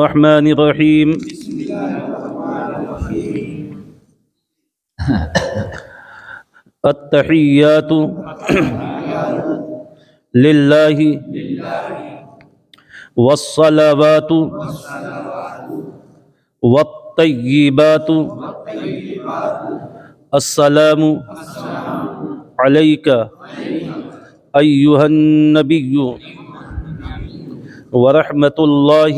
الرحمن الرحيم التحيات لله والصلوات والطيبات السلام عليك أيها النبي ورحمة الله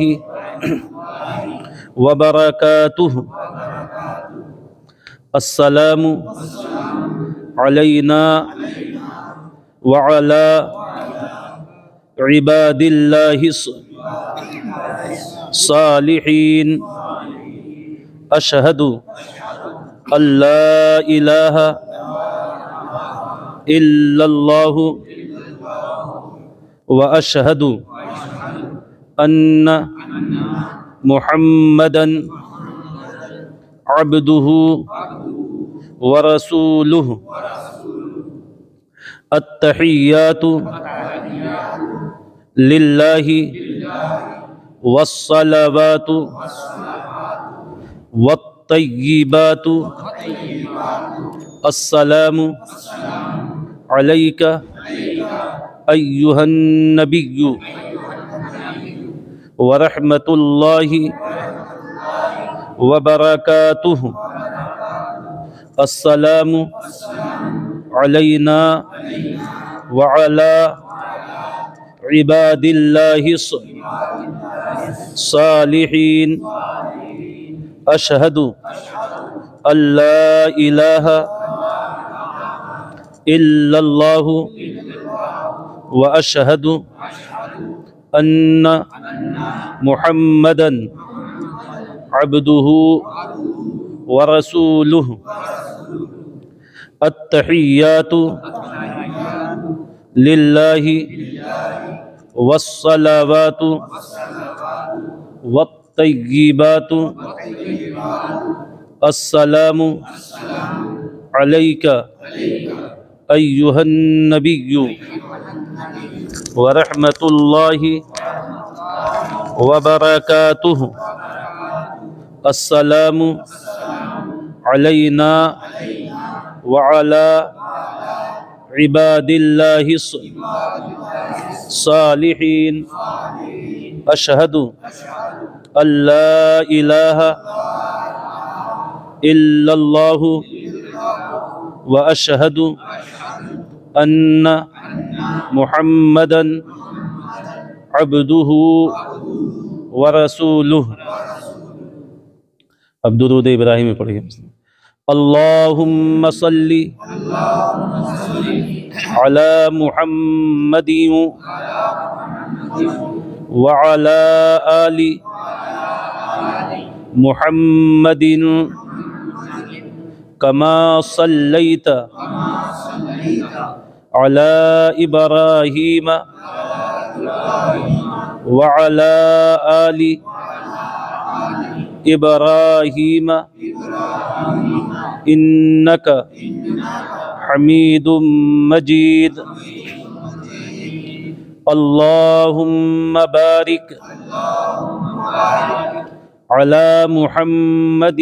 وبركاته السلام علينا وعلى عباد الله الصالحين أشهد أن لا إله إلا الله وأشهد أن محمدًا عبده ورسوله التحيات لله والصلوات والطيبات السلام عليك أيها النبي ورحمة الله وبركاته السلام علينا وعلى عباد الله الصالحين أشهد أن لا إله إلا الله وأشهد أن محمدًا عبده ورسوله التحيات لله والصلوات والطيبات السلام عليك أيها النبي ورحمة الله وبركاته السلام علينا وعلى عباد الله الصالحين أشهد أن لا إله إلا الله وأشهد أن محمدًا عبده ورسوله اب درود ابراہیمی پڑھیے اللہم صلی علی محمد وعلی آل محمد کما صلیت علی ابراہیم وعلی آل ابراہیم انک حمید مجید اللہم بارک علی محمد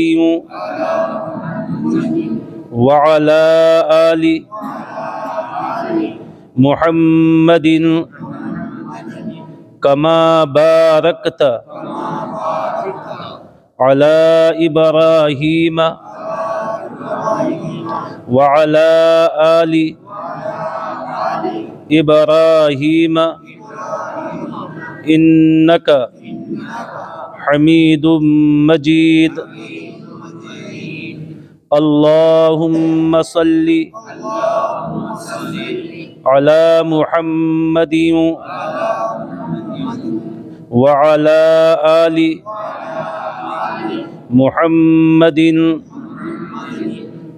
وعلی آل محمد کما بارکت علی ابراہیم وعلی آل ابراہیم انک حمید مجید اللہم صلی علی محمد وعلی آل محمد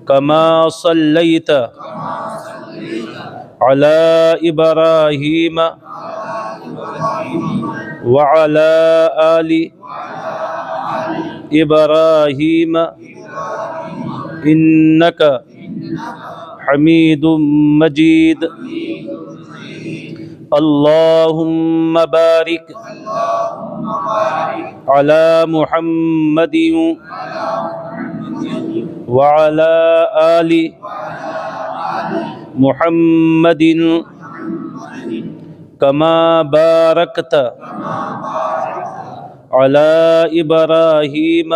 کما صلیت علی ابراہیم وعلی آل ابراہیم انک حمید مجید اللهم بارك على محمد وعلى آل محمد كما باركت على إبراهيم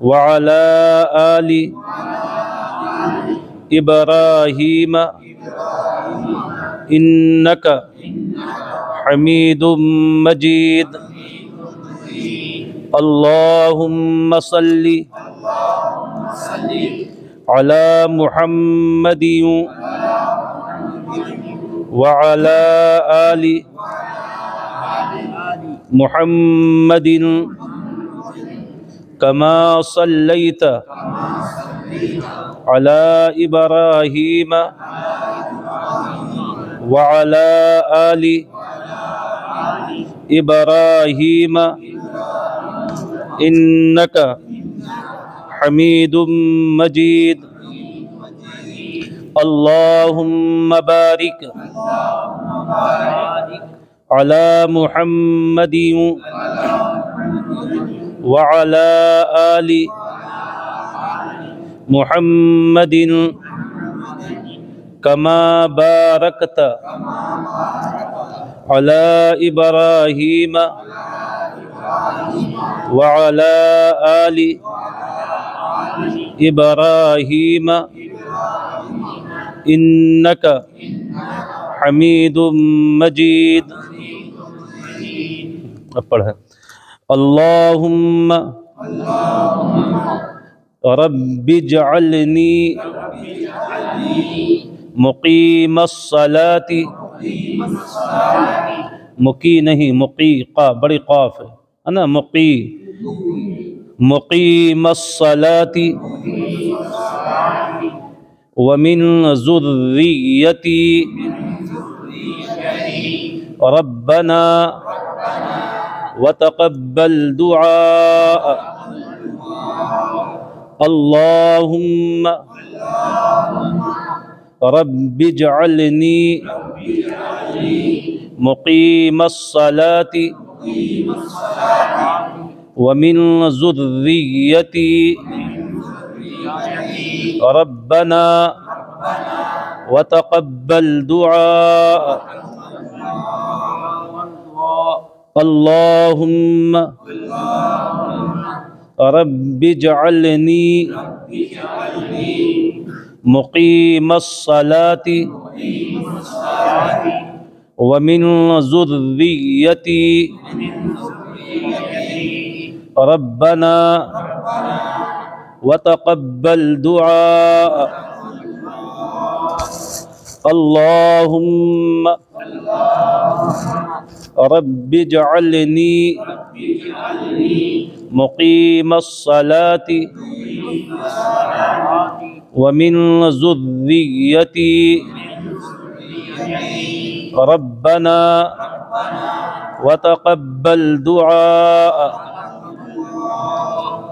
وعلى آل إبراهيم إنك حميد مجيد اللهم صل على محمد وعلى آل محمد كما صليت على إبراهيم وعلى آل إبراهيم إنك حميد مجيد اللهم بارك على محمد وعلى آل محمد كما باركت على إبراهيم وعلى آل إبراهيم إنك حميد مجيد. اب پڑھیں اللہم رب اجعلنی مقیم الصلاة، مقی نہیں مقی، قا بڑی قاف ہے نا، مقیم الصلاة ومن ذریتی ربنا وتقبل دعاء اللہم رب اجعلنی مقیم الصلاة ومن ذریتی ربنا وتقبل دعاء اللہم رب اجعلنی مقیم الصلاة ومن ذریتی ربنا وتقبل دعاء اللہم رب اجعلنی مقیم الصلاة ومن ذریتی ربنا وتقبل دعاء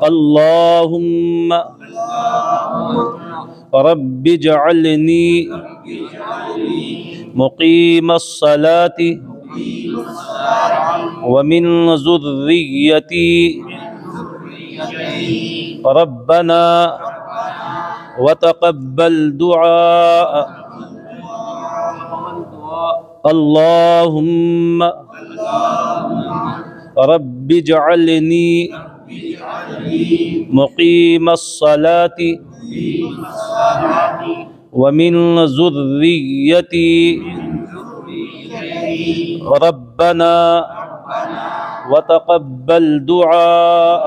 اللہم رب اجعلنی مقیم الصلاة ومن ذریتی ربنا وتقبل دعاء اللہم رب اجعلنی مقیم الصلاة ومن ذریتی ربنا وتقبل دعاء